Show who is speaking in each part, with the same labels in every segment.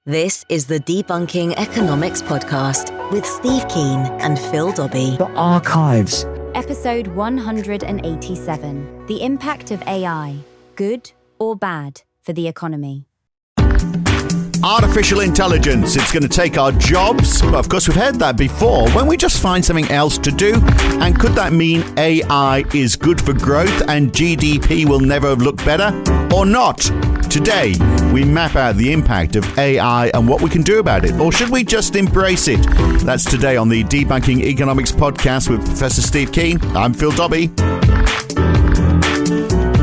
Speaker 1: This is the Debunking Economics Podcast with Steve Keen and Phil Dobbie.
Speaker 2: The archives.
Speaker 3: Episode 187. The impact of AI, good or bad for the economy?
Speaker 4: Artificial intelligence, it's going to take our jobs. But of course, we've heard that before. When we just find something else to do, and could that mean AI is good for growth and GDP will never look better or not? Today, we map out the impact of AI and what we can do about it. Or should we just embrace it? That's today on the Debunking Economics Podcast with Professor Steve Keen. I'm Phil Dobbie.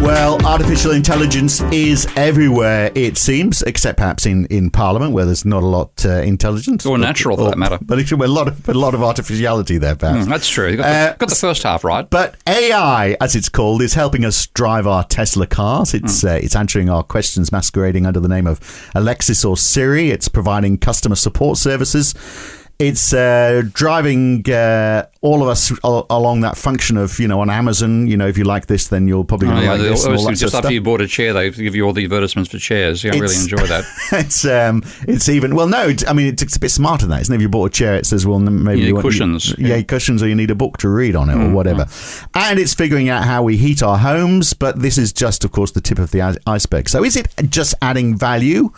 Speaker 4: Well, artificial intelligence is everywhere, it seems, except perhaps in Parliament, where there's not a lot intelligence.
Speaker 5: Or natural, for that matter.
Speaker 4: But a lot of artificiality there, perhaps.
Speaker 5: That's true. You got the first half right.
Speaker 4: But AI, as it's called, is helping us drive our Tesla cars. It's answering our questions masquerading under the name of Alexis or Siri. It's providing customer support services. It's driving all of us along that function of, on Amazon, if you like this, then you're probably going to like this. And all that
Speaker 5: just after you bought a chair, they give you all the advertisements for chairs. I really enjoy that.
Speaker 4: It's even, well, no, it's a bit smarter than that, isn't it? If you bought a chair, it says, well, maybe
Speaker 5: you need cushions.
Speaker 4: Cushions, or you need a book to read on it or whatever. And it's figuring out how we heat our homes, but this is just, of course, the tip of the iceberg. So is it just adding value?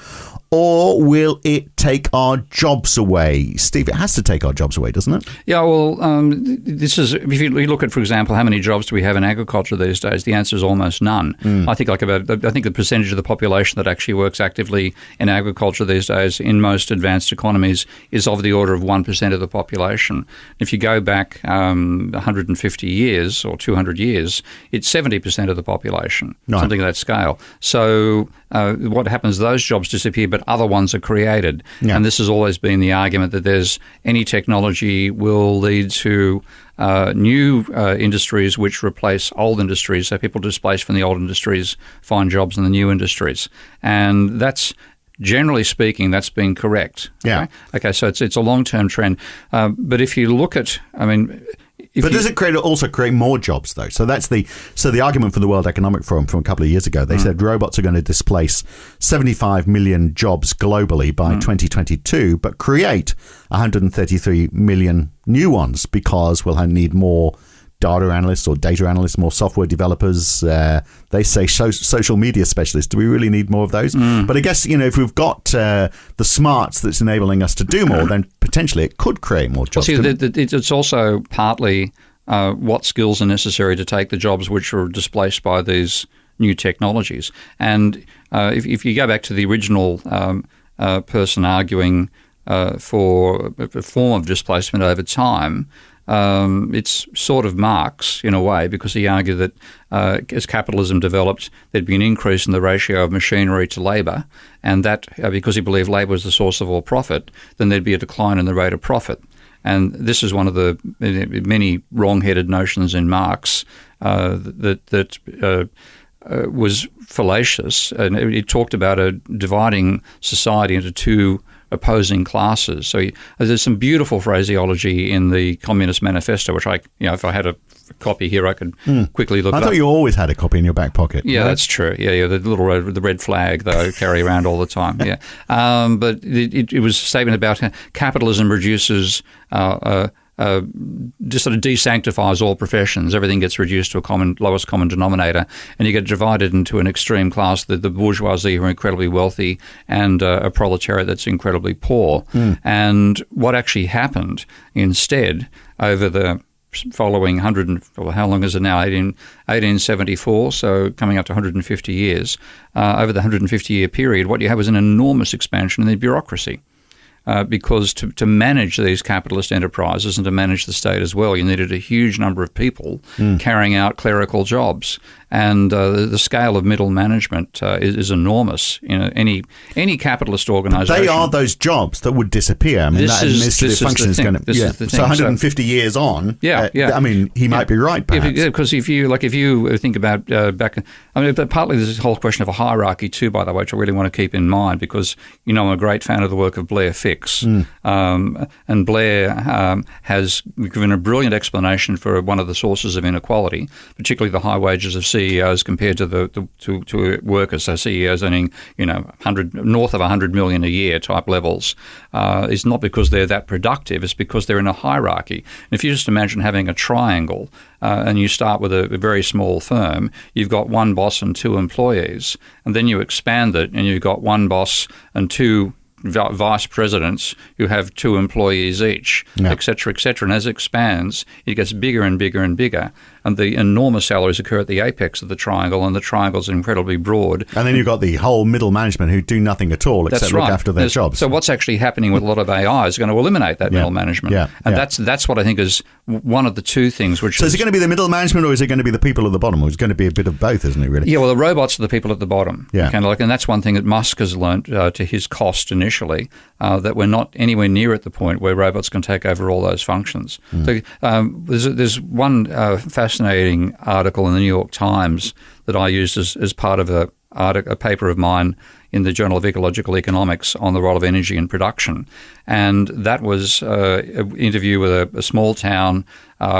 Speaker 4: Or will it take our jobs away? Steve, it has to take our jobs away, doesn't it?
Speaker 5: Yeah, well, this is, if you look at, for example, how many jobs do we have in agriculture these days, the answer is almost none. I think the percentage of the population that actually works actively in agriculture these days in most advanced economies is of the order of 1% of the population. If you go back 150 years or 200 years, it's 70% of the population, something of that scale. So what happens, those jobs disappear, but other ones are created. Yeah. And this has always been the argument that any technology will lead to new industries which replace old industries. So people displaced from the old industries find jobs in the new industries. And that's, generally speaking, that's been correct.
Speaker 4: Yeah.
Speaker 5: Okay, so it's a long-term trend. But if you look at, does it
Speaker 4: also create more jobs, though? So that's the argument for the World Economic Forum from a couple of years ago. They said robots are going to displace 75 million jobs globally by 2022, but create 133 million new ones because we'll need more data analysts or data analysts, more software developers. They say social media specialists. Do we really need more of those? But I guess, if we've got the smarts that's enabling us to do more, then potentially it could create more jobs.
Speaker 5: Well, it's also partly what skills are necessary to take the jobs which are displaced by these new technologies. And if you go back to the original person arguing for a form of displacement over time, it's sort of Marx in a way, because he argued that as capitalism developed, there'd be an increase in the ratio of machinery to labour, and that because he believed labour was the source of all profit, then there'd be a decline in the rate of profit. And this is one of the many wrong-headed notions in Marx that was fallacious, and it talked about dividing society into two opposing classes. So there's some beautiful phraseology in the Communist Manifesto, which if I had a copy here, I could quickly look
Speaker 4: I
Speaker 5: up.
Speaker 4: thought you always had a copy in your back pocket.
Speaker 5: Yeah, right? That's true. Yeah, the red flag that I carry around all the time. Yeah, but it was a statement about how capitalism reduces just sort of desanctifies all professions. Everything gets reduced to a lowest common denominator, and you get divided into an extreme class, the bourgeoisie, who are incredibly wealthy, and a proletariat that's incredibly poor. And what actually happened instead over the following how long is it now? 1874, so coming up to 150 years. Over the 150-year period, what you have is an enormous expansion in the bureaucracy. Because to manage these capitalist enterprises and to manage the state as well, you needed a huge number of people carrying out clerical jobs. And the scale of middle management is enormous. Any capitalist organisation.
Speaker 4: They are those jobs that would disappear. I mean, that administrative function is going to. Yeah. So 150 years on.
Speaker 5: Yeah.
Speaker 4: I mean, he might be right. Perhaps.
Speaker 5: Because if you think about back, but partly there's this whole question of a hierarchy too, by the way, which I really want to keep in mind, because I'm a great fan of the work of Blair Fick. apex. And Blair has given a brilliant explanation for one of the sources of inequality, particularly the high wages of CEOs compared to to workers. So CEOs earning north of 100 million a year type levels is not because they're that productive. It's because they're in a hierarchy. And if you just imagine having a triangle and you start with a very small firm, you've got one boss and two employees, and then you expand it and you've got one boss and two vice presidents who have two employees each, et cetera, et cetera. And as it expands, it gets bigger and bigger and bigger. And the enormous salaries occur at the apex of the triangle, and the triangle's incredibly broad. And
Speaker 4: then you've got the whole middle management who do nothing at all except look after their jobs.
Speaker 5: So what's actually happening with a lot of AI is going to eliminate that middle management. And that's what I think is one of the two things which
Speaker 4: So is it going to be the middle management, or is it going to be the people at the bottom? Or it's going to be a bit of both, isn't it, really?
Speaker 5: Yeah, well, the robots are the people at the bottom.
Speaker 4: Yeah.
Speaker 5: And that's one thing that Musk has learnt to his cost initially, that we're not anywhere near at the point where robots can take over all those functions. So, there's one fascinating article in the New York Times that I used as part of a paper of mine in the Journal of Ecological Economics on the role of energy in production. And that was an interview with a small town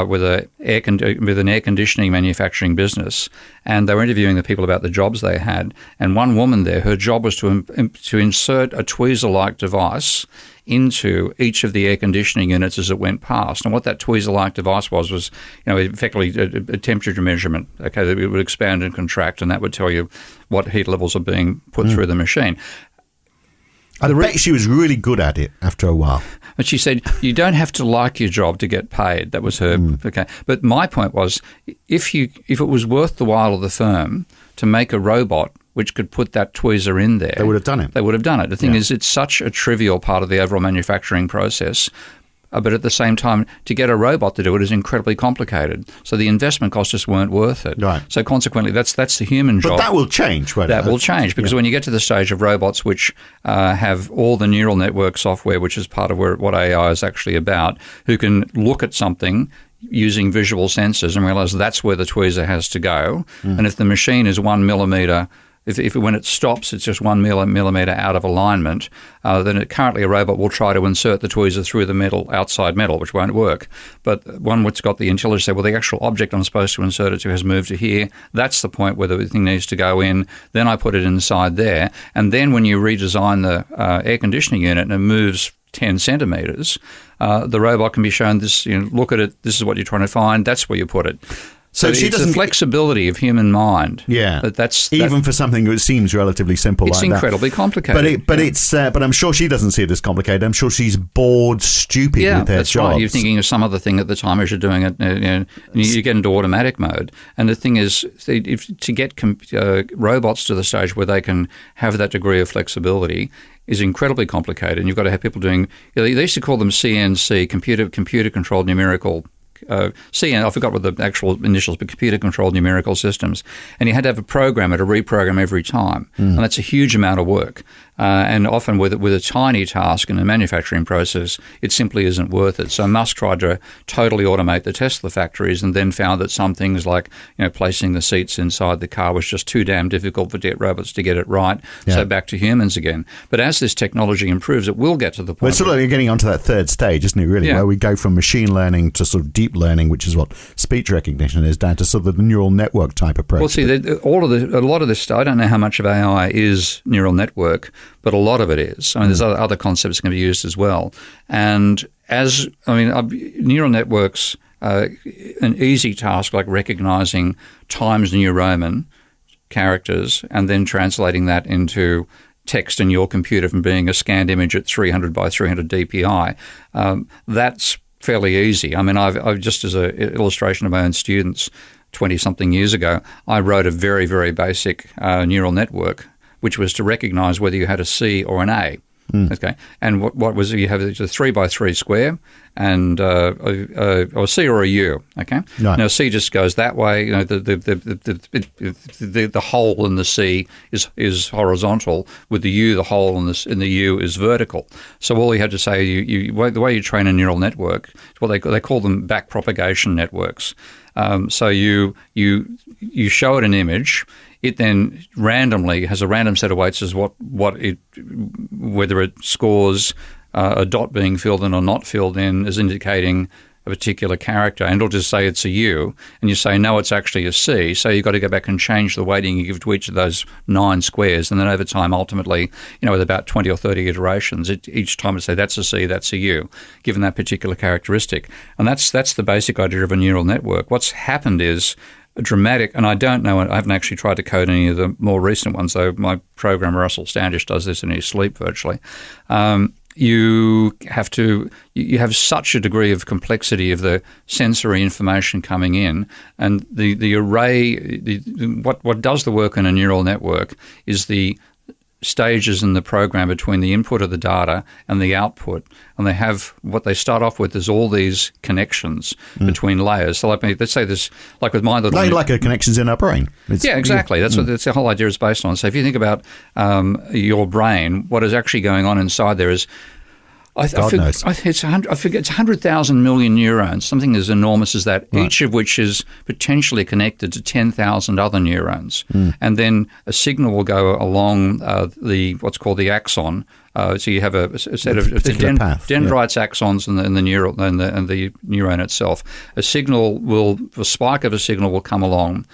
Speaker 5: with an air conditioning manufacturing business. And they were interviewing the people about the jobs they had. And one woman there, her job was to insert a tweezer-like device into each of the air conditioning units as it went past. And what that tweezer-like device was effectively a temperature measurement. Okay, that it would expand and contract, and that would tell you what heat levels are being put through the machine.
Speaker 4: I bet she was really good at it after a while.
Speaker 5: But she said, you don't have to like your job to get paid. That was her. Okay. But my point was, if it was worth the while of the firm to make a robot which could put that tweezer in there,
Speaker 4: they would have done it.
Speaker 5: They would have done it. The thing is, it's such a trivial part of the overall manufacturing process. But at the same time, to get a robot to do it is incredibly complicated. So the investment costs just weren't worth it.
Speaker 4: Right.
Speaker 5: So consequently, that's the human job.
Speaker 4: But that will change, won't it?
Speaker 5: That will change, because when you get to the stage of robots which have all the neural network software, which is part of what AI is actually about, who can look at something using visual sensors and realize that's where the tweezer has to go. And if the machine is 1 millimeter, if when it stops, it's just 1 millimeter out of alignment, then currently a robot will try to insert the tweezer through the outside metal, which won't work. But one which got the intelligence to say, well, the actual object I'm supposed to insert it to has moved to here. That's the point where the thing needs to go in. Then I put it inside there. And then when you redesign the air conditioning unit and it moves 10 centimetres, the robot can be shown this, look at it, this is what you're trying to find, that's where you put it. So it's the flexibility of human mind.
Speaker 4: Yeah, even for something that seems relatively simple,
Speaker 5: it's
Speaker 4: like
Speaker 5: incredibly complicated.
Speaker 4: But I'm sure she doesn't see it as complicated. I'm sure she's bored stupid with her
Speaker 5: that's
Speaker 4: jobs.
Speaker 5: Right. You're thinking of some other thing at the time as you're doing it. You get into automatic mode. And the thing is, to get robots to the stage where they can have that degree of flexibility is incredibly complicated. And you've got to have people doing. They used to call them CNC, computer controlled numerical. I forgot what the actual initials, but computer-controlled numerical systems. And you had to have a programmer to reprogram every time. And that's a huge amount of work. And often with a tiny task in a manufacturing process, it simply isn't worth it. So Musk tried to totally automate the Tesla factories and then found that some things like placing the seats inside the car was just too damn difficult for robots to get it right. So back to humans again. But as this technology improves, it will get to the point.
Speaker 4: Well, it's sort of getting onto that third stage, isn't it, really, where we go from machine learning to sort of deep learning, which is what speech recognition is, down to sort of the neural network type approach.
Speaker 5: Well, see, a lot of this, I don't know how much of AI is neural network, but a lot of it is. I mean, there's other concepts that can be used as well. And neural networks, an easy task like recognizing Times New Roman characters and then translating that into text in your computer from being a scanned image at 300 by 300 DPI, that's fairly easy. I mean, I've just as an illustration of my own students 20-something years ago, I wrote a very, very basic neural network, which was to recognize whether you had a C or an A. Okay, and what was it? You have a 3x3 square, and or a C or a U. Okay,
Speaker 4: right.
Speaker 5: Now C just goes that way. The hole in the C is horizontal. With the U, the hole in the U is vertical. So all you had to say, the way you train a neural network, well, they call them back propagation networks. So you show it an image. It then randomly has a random set of weights as whether it scores a dot being filled in or not filled in is indicating a particular character, and it'll just say it's a U, and you say, no, it's actually a C, so you've got to go back and change the weighting you give to each of those 9 squares, and then over time, ultimately, with about 20 or 30 iterations, each time to say that's a C, that's a U, given that particular characteristic. And that's the basic idea of a neural network. What's happened is a dramatic, and I don't know, I haven't actually tried to code any of the more recent ones, though my programmer Russell Standish does this in his sleep virtually. You have such a degree of complexity of the sensory information coming in, and the array, what does the work in a neural network is the stages in the program between the input of the data and the output, and they have what they start off with is all these connections between layers. So let's say this, like with my little...
Speaker 4: Like connections in our brain.
Speaker 5: Yeah, exactly. That's what the whole idea is based on. So if you think about your brain, what is actually going on inside there is... I forget it's 100,000 million neurons, something as enormous as that, right. Each of which is potentially connected to 10,000 other neurons. And then a signal will go along what's called the axon. So you have a set of dendrites, axons, and the neural and the neuron itself. A spike of a signal will come along.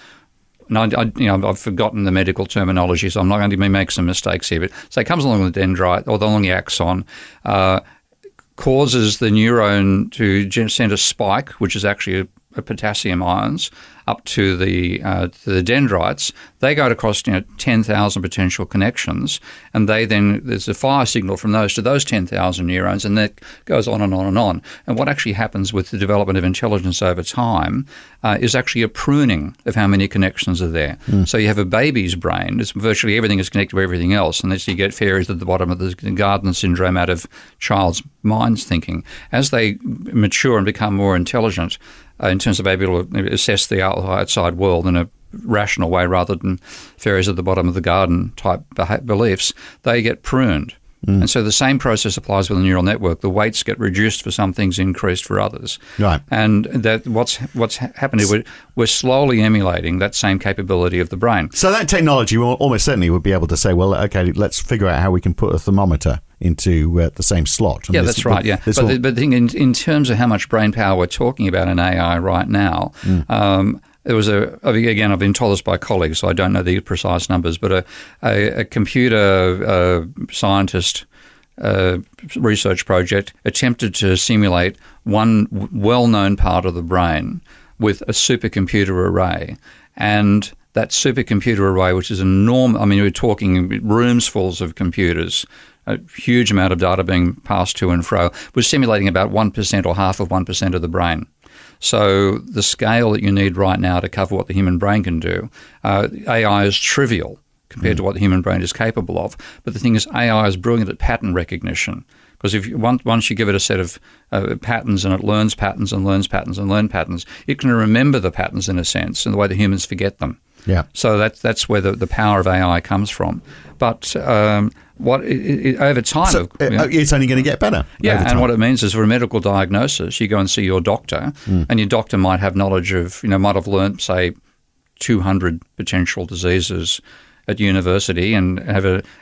Speaker 5: And I've forgotten the medical terminology, so I'm not going to make some mistakes here. But so it comes along the dendrite or along the axon, causes the neuron to send a spike, which is actually a potassium ions, up to the dendrites. They go across 10,000 potential connections, and there's a fire signal from those to those 10,000 neurons, and that goes on and on and on. And what actually happens with the development of intelligence over time is actually a pruning of how many connections are there. So you have a baby's brain; it's virtually everything is connected to everything else, and as you get fairies at the bottom of the garden syndrome out of child's minds thinking. As they mature and become more intelligent, in terms of being able to assess the outside world in a rational way rather than fairies at the bottom of the garden type beliefs, they get pruned. And so the same process applies with a neural network. The weights get reduced for some things, increased for others.
Speaker 4: Right.
Speaker 5: And that what's happened is we're slowly emulating that same capability of the brain.
Speaker 4: So that technology almost certainly would be able to say, well, okay, let's figure out how we can put a thermometer into the same slot.
Speaker 5: And that's right, yeah. But the thing in terms of how much brain power we're talking about in AI right now, there was again, I've been told this by colleagues, so I don't know the precise numbers, but a computer scientist research project attempted to simulate one well-known part of the brain with a supercomputer array. And that supercomputer array, which is enormous, I mean, we're talking rooms full of computers, a huge amount of data being passed to and fro, was simulating about 1% or half of 1% of the brain. So the scale that you need right now to cover what the human brain can do, AI is trivial compared to what the human brain is capable of. But the thing is, AI is brilliant at pattern recognition. Because once you give it a set of patterns and it learns patterns and learns patterns and learns patterns, it can remember the patterns in a sense in the way the humans forget them.
Speaker 4: Yeah.
Speaker 5: So that's where the power of AI comes from. But over time,
Speaker 4: it's only going to get better.
Speaker 5: Yeah, and what it means is for a medical diagnosis, you go and see your doctor, and your doctor might have knowledge of, might have learnt, say, 200 potential diseases at university and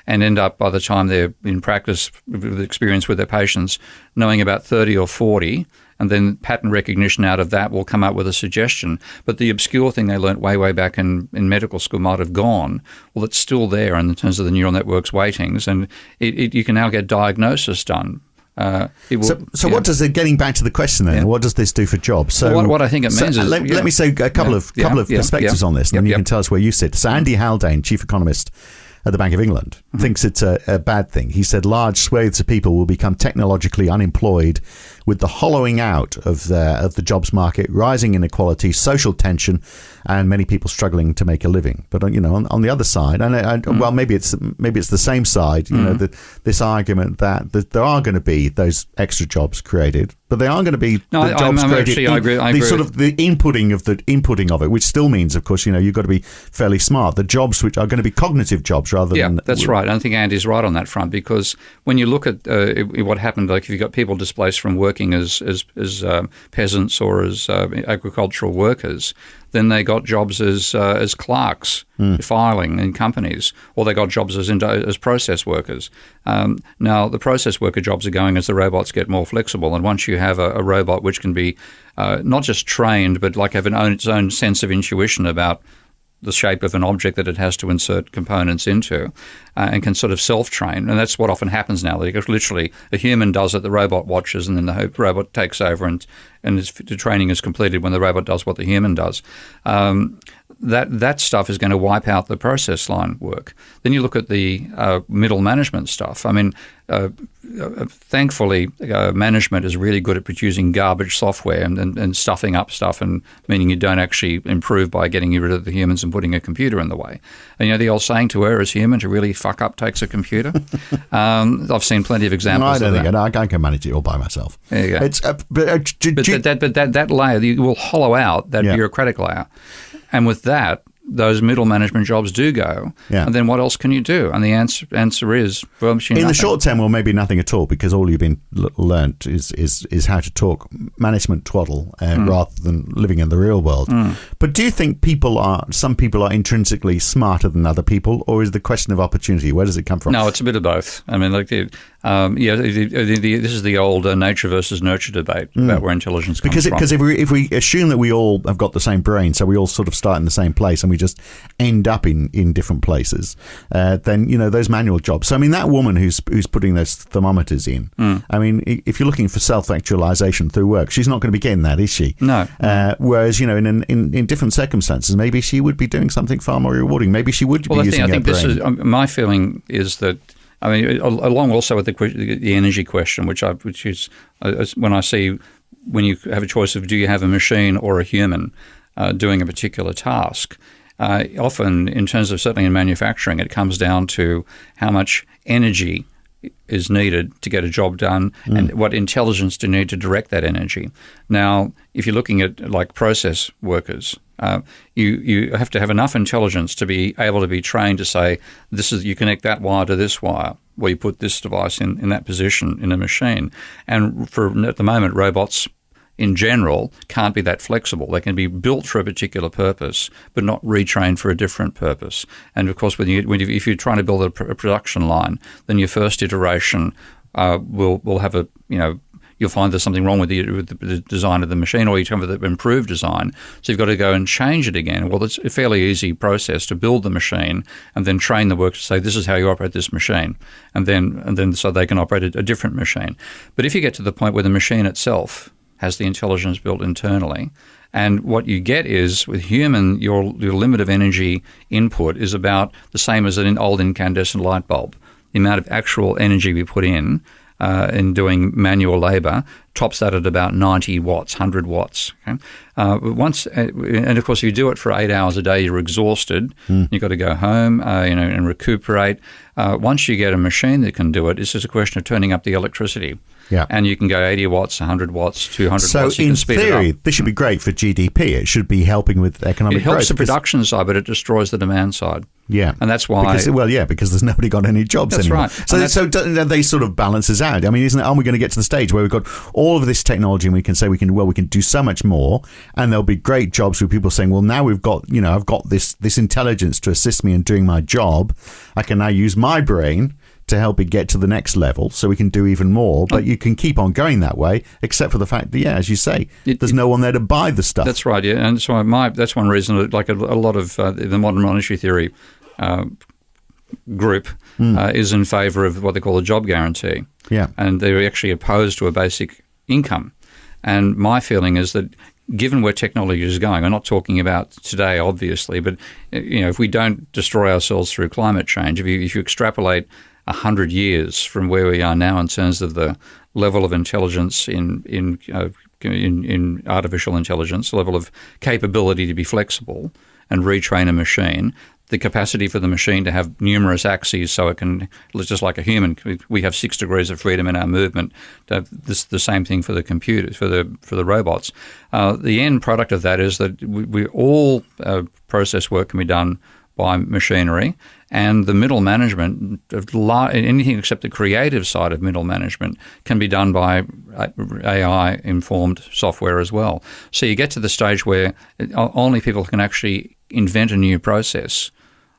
Speaker 5: end up by the time they're in practice with experience with their patients knowing about 30 or 40, and then pattern recognition out of that will come up with a suggestion. But the obscure thing they learnt way back in medical school might have gone. Well, it's still there in terms of the neural network's weightings, and you can now get diagnosis done.
Speaker 4: What does getting back to the question then? What does this do for jobs? So
Speaker 5: what I think it means is
Speaker 4: let me say a couple of perspectives on this, and then you can tell us where you sit. So Andy Haldane, chief economist at the Bank of England, thinks it's a bad thing. He said large swathes of people will become technologically unemployed, with the hollowing out of the jobs market, rising inequality, social tension, and many people struggling to make a living. But on the other side, well, maybe it's the same side. This argument that there are going to be those extra jobs created, but they aren't going to be jobs created.
Speaker 5: I agree.
Speaker 4: Sort of the inputting of it, which still means, of course, you've got to be fairly smart. The jobs which are going to be cognitive jobs rather than.
Speaker 5: Yeah, that's right. I think Andy's right on that front, because when you look at what happened, like if you've got people displaced from working as peasants or as agricultural workers, then they got jobs as clerks, filing in companies, or they got jobs as process workers. Now, the process worker jobs are going as the robots get more flexible, and once you have a robot which can be not just trained, but like have its own sense of intuition about the shape of an object that it has to insert components into, and can sort of self-train. And that's what often happens now. Like literally, a human does it, the robot watches, and then the robot takes over, and the training is completed when the robot does what the human does. That stuff is going to wipe out the process line work. Then you look at the middle management stuff. I mean, thankfully, management is really good at producing garbage software and stuffing up stuff, and meaning you don't actually improve by getting rid of the humans and putting a computer in the way. And the old saying, to err is human, to really fuck up takes a computer. I've seen plenty of examples of that.
Speaker 4: I can manage it all by myself.
Speaker 5: There you go.
Speaker 4: But
Speaker 5: that layer, you will hollow out that bureaucratic layer. And with that, those middle management jobs do go. Yeah. And then what else can you do? And the answer is, well,
Speaker 4: in the short term, well, maybe nothing at all, because all you've been learnt is how to talk management twaddle rather than living in the real world. But do you think some people are intrinsically smarter than other people, or is the question of opportunity? Where does it come from?
Speaker 5: No, it's a bit of both. I mean, this is the old nature versus nurture debate about where intelligence comes from.
Speaker 4: Because if we assume that we all have got the same brain, so we all sort of start in the same place, and we just end up in different places, then those manual jobs. So I mean, that woman who's putting those thermometers in. I mean, if you're looking for self-actualization through work, she's not going to be getting that, is she?
Speaker 5: No.
Speaker 4: Whereas in different circumstances, maybe she would be doing something far more rewarding. Maybe she would be using her brain.
Speaker 5: My feeling is that. I mean, along also with the energy question, which is when I see when you have a choice of do you have a machine or a human doing a particular task, often in terms of certainly in manufacturing, it comes down to how much energy is needed to get a job done and what intelligence do you need to direct that energy. Now, if you're looking at like process workers, you have to have enough intelligence to be able to be trained to say, you connect that wire to this wire, or you put this device in that position in a machine. And at the moment, robots in general can't be that flexible. They can be built for a particular purpose, but not retrained for a different purpose. And of course, if you're trying to build a production line, then your first iteration will have you'll find there's something wrong with the design of the machine, or you come with an improved design. So you've got to go and change it again. Well, it's a fairly easy process to build the machine and then train the workers to say, this is how you operate this machine, and then so they can operate a different machine. But if you get to the point where the machine itself has the intelligence built internally, and what you get is, with human, your limit of energy input is about the same as an old incandescent light bulb. The amount of actual energy we put in doing manual labour tops that at about 90 watts, 100 watts. Okay? And of course, if you do it for 8 hours a day, you're exhausted. You've got to go home, and recuperate. Once you get a machine that can do it, it's just a question of turning up the electricity.
Speaker 4: Yeah.
Speaker 5: And you can go 80 watts, 100 watts, 200 watts.
Speaker 4: So
Speaker 5: You can speed it up.
Speaker 4: in theory, this should be great for GDP. It should be helping with economic growth.
Speaker 5: It helps the production side, but it destroys the demand side.
Speaker 4: Yeah.
Speaker 5: And that's why...
Speaker 4: Because there's nobody got any jobs anymore.
Speaker 5: That's right.
Speaker 4: So they sort of balances out. I mean, aren't we going to get to the stage where we've got all of this technology and we can say we can do so much more, and there'll be great jobs with people saying, well, now we've got, I've got this intelligence to assist me in doing my job. I can now use my brain to help it get to the next level, so we can do even more. But you can keep on going that way, except for the fact that, as you say, there's no one there to buy the stuff.
Speaker 5: That's right, yeah. And so that's one reason, like a lot of the modern monetary theory group is in favour of what they call a job guarantee.
Speaker 4: Yeah. And
Speaker 5: they're actually opposed to a basic income. And my feeling is that given where technology is going, I'm not talking about today, obviously, but if we don't destroy ourselves through climate change, if you extrapolate 100 years from where we are now in terms of the level of intelligence in artificial intelligence, the level of capability to be flexible and retrain a machine, the capacity for the machine to have numerous axes so it can, just like a human, we have 6 degrees of freedom in our movement. The same thing for the computers, for the robots. The end product of that is that we all process work can be done by machinery, and the middle management, anything except the creative side of middle management, can be done by AI-informed software as well. So you get to the stage where only people can actually invent a new process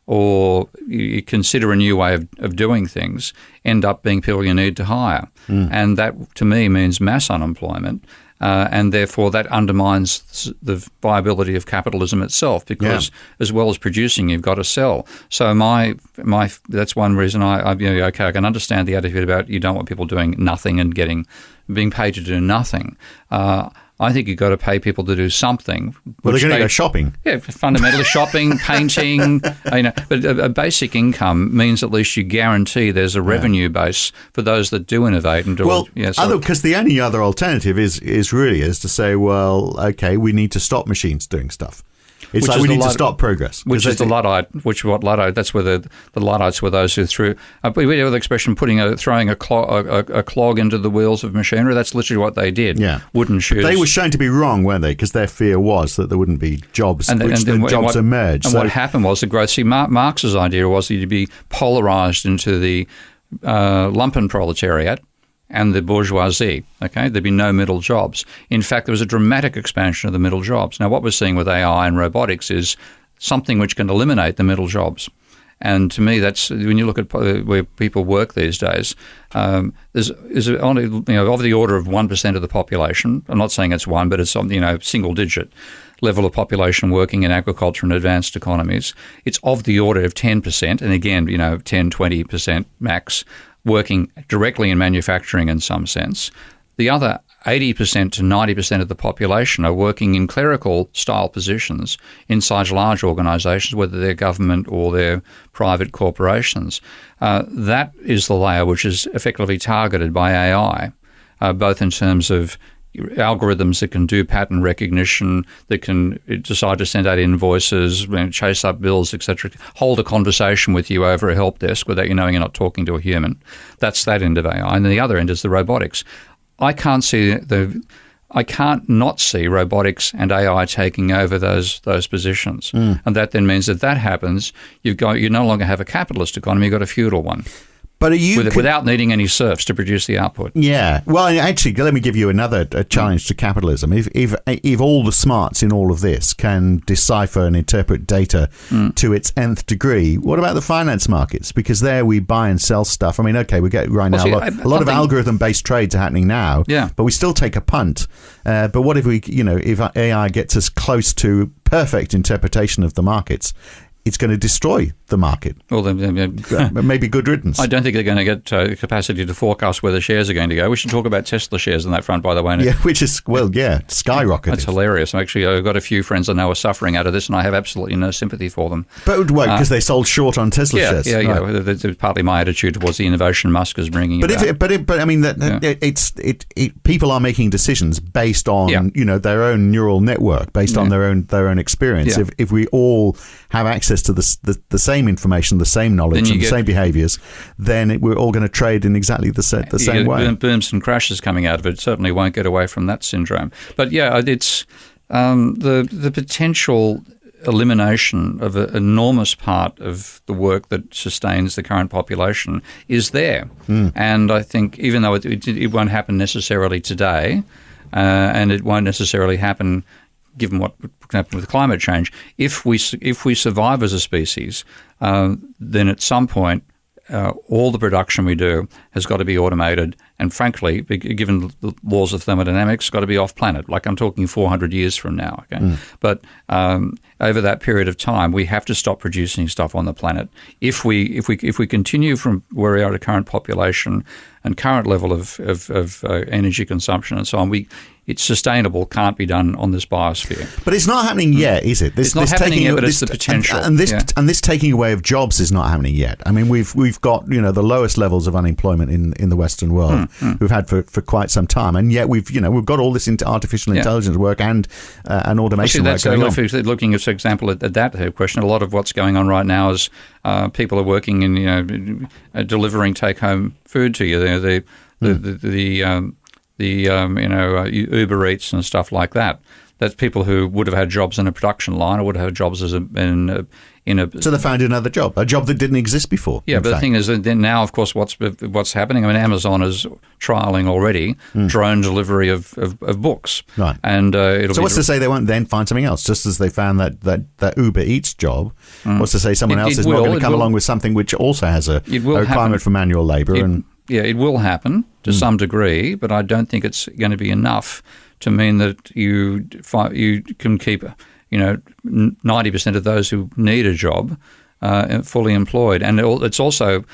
Speaker 5: or you consider a new way of doing things end up being people you need to hire. And that, to me, means mass unemployment. And therefore that undermines the viability of capitalism itself because as well as producing, you've got to sell. So that's one reason I can understand the attitude about you don't want people doing nothing and being paid to do nothing. I think you've got to pay people to do something.
Speaker 4: Well, they're going to go shopping.
Speaker 5: Yeah, fundamentally shopping, painting. But a basic income means at least you guarantee there's a revenue base for those that do innovate and do.
Speaker 4: Well, because the only other alternative is to say, well, okay, we need to stop machines doing stuff. It's like we need to stop progress.
Speaker 5: Which is the Luddite, that's where the Luddites were those who threw, we have the expression throwing a clog into the wheels of machinery. That's literally what they did.
Speaker 4: Yeah.
Speaker 5: Wooden shoes.
Speaker 4: They were shown to be wrong, weren't they? Because their fear was that there wouldn't be jobs, jobs emerged.
Speaker 5: And what happened was the growth. See, Marx's idea was that you'd be polarised into the lumpen proletariat and the bourgeoisie, okay? There'd be no middle jobs. In fact, there was a dramatic expansion of the middle jobs. Now, what we're seeing with AI and robotics is something which can eliminate the middle jobs. And to me, that's when you look at where people work these days, there's only of the order of 1% of the population. I'm not saying it's one, but it's single-digit level of population working in agriculture and advanced economies. It's of the order of 10%, and again, 10, 20% max, working directly in manufacturing in some sense. The other 80% to 90% of the population are working in clerical style positions inside large organisations, whether they're government or they're private corporations. That is the layer which is effectively targeted by AI, both in terms of algorithms that can do pattern recognition, that can decide to send out invoices, chase up bills, etc., hold a conversation with you over a help desk without you knowing you're not talking to a human. That's that end of AI. And the other end is the robotics. I can't not see robotics and AI taking over those positions. And that then means that happens, you no longer have a capitalist economy, you've got a feudal one.
Speaker 4: But
Speaker 5: without needing any serfs to produce the output.
Speaker 4: Yeah. Well, actually, let me give you another challenge to capitalism. If all the smarts in all of this can decipher and interpret data to its nth degree, what about the finance markets? Because there we buy and sell stuff. I mean, okay, we get a lot of algorithm-based trades are happening now.
Speaker 5: Yeah.
Speaker 4: But we still take a punt. But what if if AI gets us close to perfect interpretation of the markets? It's going to destroy the market. Well, maybe good riddance.
Speaker 5: I don't think they're going to get capacity to forecast where the shares are going to go. We should talk about Tesla shares on that front, by the way.
Speaker 4: Yeah, which is, skyrocketed.
Speaker 5: That's hilarious. Actually, I've got a few friends I know are suffering out of this, and I have absolutely no sympathy for them.
Speaker 4: But because they sold short on Tesla shares.
Speaker 5: Yeah. That's partly my attitude towards the innovation Musk is bringing.
Speaker 4: People are making decisions based on their own neural network, based on their own experience. Yeah. If we all have access to the same information, the same knowledge, and the same behaviours, then we're all going to trade in exactly the same way.
Speaker 5: Booms and crashes coming out of it. Certainly won't get away from that syndrome. But it's the potential elimination of an enormous part of the work that sustains the current population is there. And I think even though it won't happen necessarily today, and it won't necessarily happen given what can happen with climate change, if we survive as a species, then at some point all the production we do has got to be automated, and frankly, given the laws of thermodynamics, got to be off planet. Like I'm talking 400 years from now. Okay, but over that period of time, we have to stop producing stuff on the planet. If we continue from where we are at current population and current level of energy consumption and so on, it's sustainable, can't be done on this biosphere.
Speaker 4: But it's not happening yet, is it?
Speaker 5: It's not happening yet, but it's the potential.
Speaker 4: And this taking away of jobs is not happening yet. I mean, we've got the lowest levels of unemployment in the Western world we've had for quite some time, and yet we've got all this into artificial intelligence work and automation work going on.
Speaker 5: If you're looking, for example, at that question, a lot of what's going on right now is people are working in delivering take-home food to you. Uber Eats and stuff like that. That's people who would have had jobs in a production line or would have had jobs in
Speaker 4: So they found another job, a job that didn't exist before.
Speaker 5: Yeah, but the thing is that then now, of course, what's happening? I mean, Amazon is trialling already drone delivery of books.
Speaker 4: Right.
Speaker 5: And
Speaker 4: so what's to say they won't then find something else, just as they found that Uber Eats job? What's to say someone else is not going to come along with something which also has a requirement for manual labour?
Speaker 5: Yeah, it will happen to some degree, but I don't think it's going to be enough to mean that you can keep 90% of those who need a job fully employed. And it's also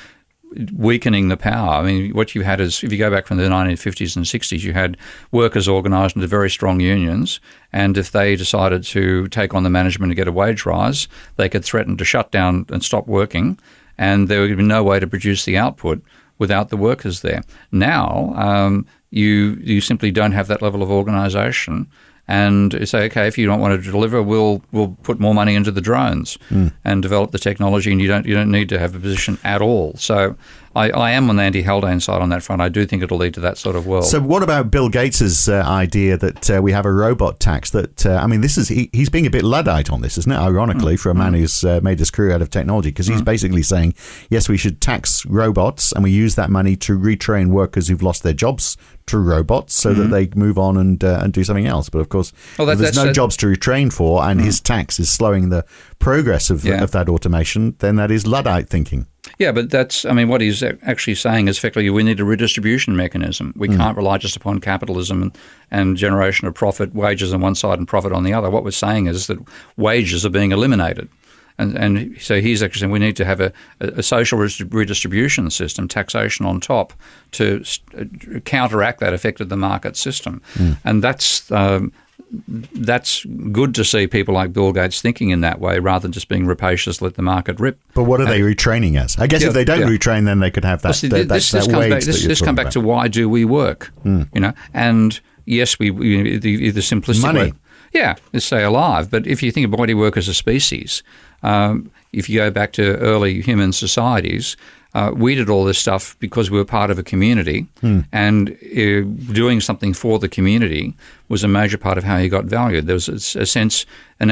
Speaker 5: weakening the power. I mean, what you had is, if you go back from the 1950s and 60s, you had workers organised into very strong unions, and if they decided to take on the management and get a wage rise, they could threaten to shut down and stop working, and there would be no way to produce the output without the workers there. Now, you simply don't have that level of organisation, and you say, okay, if you don't want to deliver, we'll put more money into the drones and develop the technology, and you don't need to have a position at all. So I am on the anti-Haldane side on that front. I do think it'll lead to that sort of world.
Speaker 4: So what about Bill Gates's idea that we have a robot tax? That he's being a bit Luddite on this, isn't it? Ironically, for a man who's made his career out of technology, because he's basically saying, yes, we should tax robots, and we use that money to retrain workers who've lost their jobs to robots so that they move on and do something else. But of course, if there's no jobs to retrain for, and his tax is slowing the progress of that automation, then that is Luddite thinking.
Speaker 5: Yeah, but what he's actually saying is effectively we need a redistribution mechanism. We can't rely just upon capitalism and generation of profit, wages on one side and profit on the other. What we're saying is that wages are being eliminated. And so he's actually saying we need to have a social redistribution system, taxation on top, to counteract that effect of the market system. And that's good to see people like Bill Gates thinking in that way rather than just being rapacious, let the market rip.
Speaker 4: But what are they retraining as? I guess if they don't retrain, then they could have that wage.
Speaker 5: This comes back to why do we work? And yes, the simplistic
Speaker 4: money.
Speaker 5: Yeah, to stay alive. But if you think about why do we work as a species, if you go back to early human societies, we did all this stuff because we were part of a community, and doing something for the community was a major part of how you got valued. There was a sense, a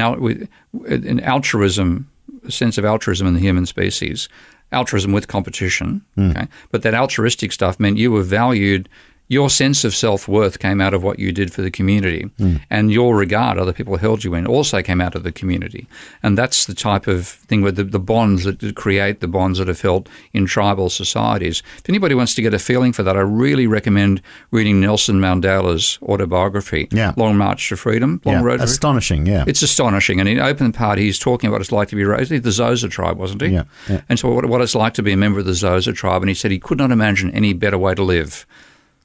Speaker 5: sense of altruism in the human species, altruism with competition. Okay, but that altruistic stuff meant you were valued. Your sense of self-worth came out of what you did for the community, and your regard other people held you in also came out of the community. And that's the type of thing with the bonds that create the bonds that are felt in tribal societies. If anybody wants to get a feeling for that, I really recommend reading Nelson Mandela's autobiography, Long March to Freedom, Long Road to Freedom.
Speaker 4: Astonishing, It's
Speaker 5: astonishing. And in open part, he's talking about what it's like to be raised. The Xhosa tribe, wasn't he? Yeah. And so what it's like to be a member of the Xhosa tribe. And he said he could not imagine any better way to live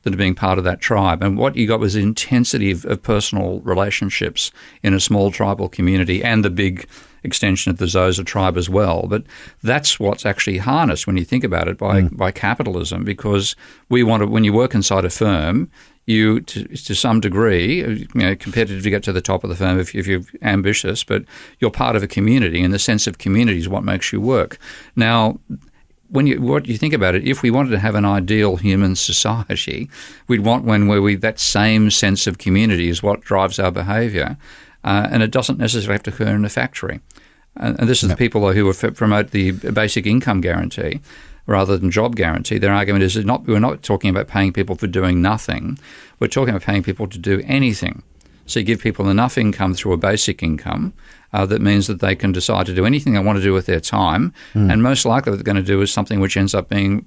Speaker 5: than being part of that tribe. And what you got was the intensity of personal relationships in a small tribal community and the big extension of the Xhosa tribe as well. But that's what's actually harnessed when you think about it by capitalism, because when you work inside a firm, you, to some degree, competitive to get to the top of the firm if you're ambitious, but you're part of a community, and the sense of community is what makes you work. Now, what you think about it, if we wanted to have an ideal human society, we'd want one where that same sense of community is what drives our behaviour, and it doesn't necessarily have to occur in a factory. And this is the people who promote the basic income guarantee rather than job guarantee. Their argument is we're not talking about paying people for doing nothing. We're talking about paying people to do anything. So you give people enough income through a basic income that means that they can decide to do anything they want to do with their time. And most likely what they're going to do is something which ends up being,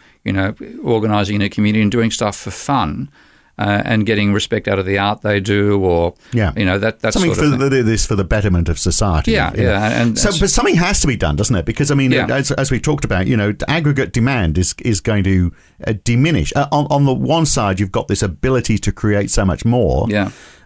Speaker 5: organising in a community and doing stuff for fun. And getting respect out of the art they do, or that's
Speaker 4: something
Speaker 5: sort of
Speaker 4: this for the betterment of society.
Speaker 5: And
Speaker 4: so, but something has to be done, doesn't it? Because as we talked about, aggregate demand is going to diminish. On the one side, you've got this ability to create so much more.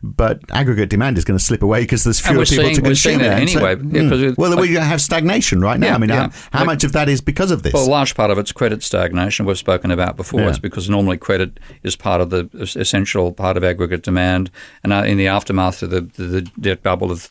Speaker 4: But aggregate demand is going to slip away because there's fewer people to consume it
Speaker 5: anyway.
Speaker 4: We have stagnation right now. How much of that is because of this?
Speaker 5: Well, a large part of it's credit stagnation we've spoken about before. It's because normally credit is part of the essential part of aggregate demand. And in the aftermath of the debt bubble of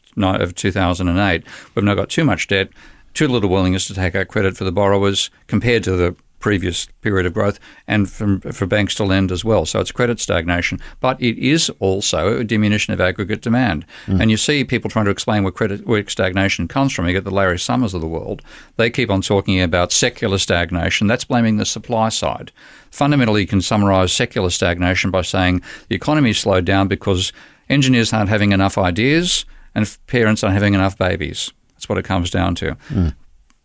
Speaker 5: 2008, we've now got too much debt, too little willingness to take out credit for the borrowers compared to the previous period of growth, and for banks to lend as well. So it's credit stagnation. But it is also a diminution of aggregate demand. And you see people trying to explain where stagnation comes from. You get the Larry Summers of the world. They keep on talking about secular stagnation. That's blaming the supply side. Fundamentally, you can summarise secular stagnation by saying the economy slowed down because engineers aren't having enough ideas and parents aren't having enough babies. That's what it comes down to.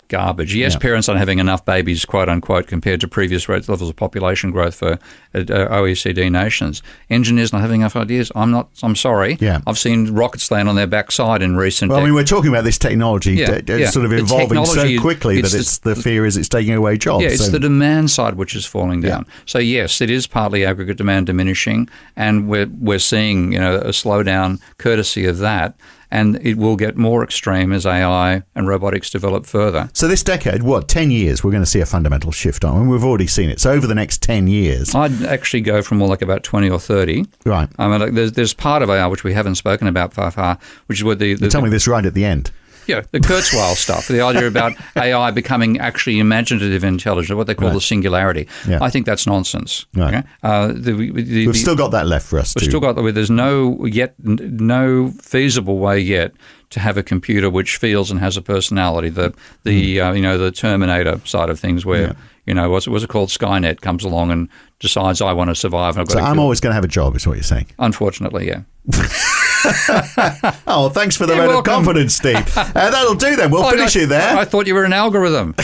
Speaker 5: Garbage. Yes, parents aren't having enough babies, quote unquote, compared to previous levels of population growth for OECD nations. Engineers not having enough ideas. I'm sorry.
Speaker 4: Yeah.
Speaker 5: I've seen rockets land on their backside in recent.
Speaker 4: Well, I mean, we're talking about this technology sort of evolving so quickly that the fear is it's taking away jobs.
Speaker 5: Yeah, it's the demand side which is falling down. So yes, it is partly aggregate demand diminishing, and we're seeing a slowdown courtesy of that. And it will get more extreme as AI and robotics develop further.
Speaker 4: So this decade, 10 years, we're going to see a fundamental shift on. I mean, we've already seen it. So over the next 10 years.
Speaker 5: I'd actually go from more like about 20 or 30.
Speaker 4: Right.
Speaker 5: I mean, there's part of AI which we haven't spoken about far, which is what
Speaker 4: you tell me this right at the end.
Speaker 5: Yeah, the Kurzweil stuff, the idea about AI becoming actually imaginative intelligence, what they call the singularity. Yeah. I think that's nonsense.
Speaker 4: Right.
Speaker 5: Okay?
Speaker 4: We've still got that left for us.
Speaker 5: We've still got that. There's no feasible way yet to have a computer which feels and has a personality. The Terminator side of things, where what's it called? Skynet comes along and decides I want to survive. And
Speaker 4: I'm always going to have a job, is what you're saying.
Speaker 5: Unfortunately, yeah.
Speaker 4: Oh, thanance for the vote of confidence, Steve. That'll do then. We'll finish it there.
Speaker 5: I thought you were an algorithm.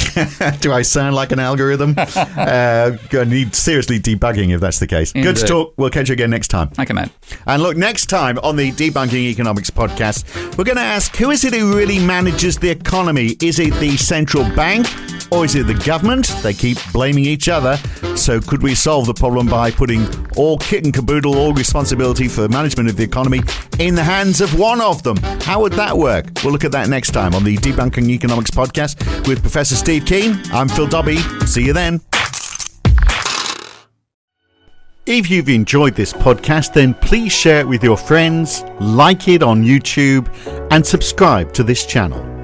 Speaker 4: Do I sound like an algorithm? Gonna need seriously debugging if that's the case.
Speaker 5: Indeed.
Speaker 4: Good to talk. We'll catch you again next time.
Speaker 5: Thank you, man.
Speaker 4: And look, next time on the Debunking Economics podcast, we're going to ask, who is it who really manages the economy? Is it the central bank or is it the government? They keep blaming each other. So could we solve the problem by putting all kit and caboodle, all responsibility for the management of the economy in the hands of one of them? How would that work? We'll look at that next time on the Debunking Economics podcast with Professor Steve Keen. I'm Phil Dobbie. See you then. If you've enjoyed this podcast, then please share it with your friends, like it on YouTube, and subscribe to this channel.